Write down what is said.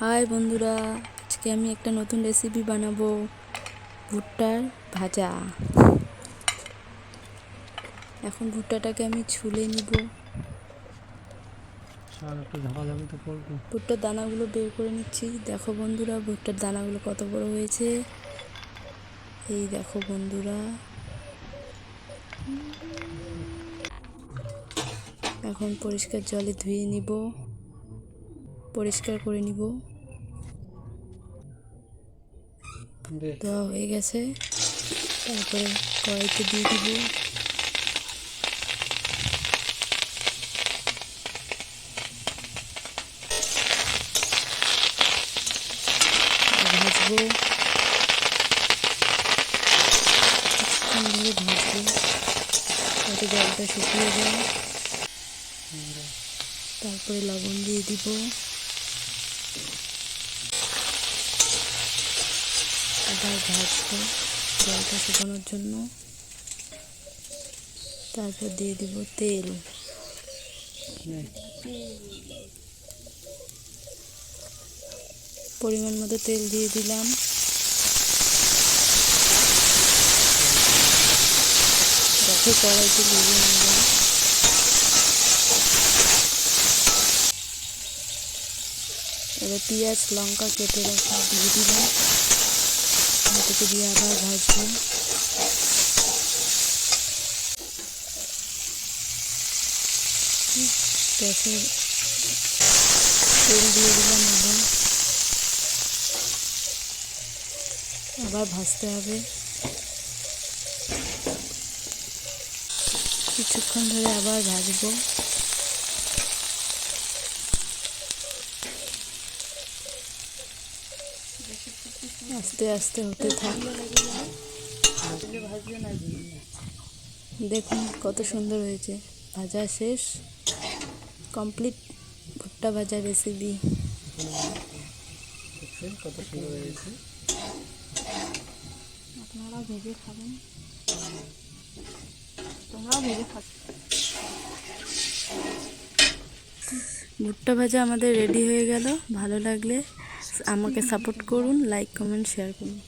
High বন্ধুরা, আজকে আমি একটা নতুন রেসিপি বানাবো, ভুট্টার ভাজা। এখন ভুট্টাটাকে আমি ছুলে নিব। ভুট্টার দানাগুলো বের করে নিচ্ছি। দেখো বন্ধুরা, ভুট্টার দানাগুলো কত বড় হয়েছে। এই দেখো বন্ধুরা, এখন পরিষ্কার জলে ধুয়ে নিব, পরিষ্কার করে নিব। ধোয়া হয়ে গেছে। তারপরে কড়াইতে দিয়ে দিব। ভাজবো, কিছুক্ষণ ধরে ভাজবো যাতে জলটা শুকিয়ে যায়। তারপরে লবণ দিয়ে দিব। আবার ভাজবো জলটা শুকানোর জন্য। তারপর দিয়ে দিব তেল। পরিমাণ মতো তেল দিয়ে দিলাম। দেখো কড়াইতে লেগে নিলাম। এবার পেঁয়াজ লঙ্কা কেটে রাখা দিয়ে দিলাম। এটাকে দিয়ে আবার ভাজবো। গ্যাসে তেল দিয়ে দিলাম। আবার ভাজতে হবে। কিছুক্ষণ ধরে আবার ভাজবো। আস্তে আস্তে হতে থাকবে। দেখুন কত সুন্দর হয়েছে। ভাজা শেষ, কমপ্লিট ভুট্টা ভাজা রেসিপি। কত সুন্দর হয়েছে। আপনারাও ভেজে খাবেন, তোমরাও ভেজে খাবে। ভুট্টা ভাজা আমাদের রেডি হয়ে গেল। ভালো লাগলে আমাকে সাপোর্ট করুন, লাইক কমেন্ট শেয়ার করুন।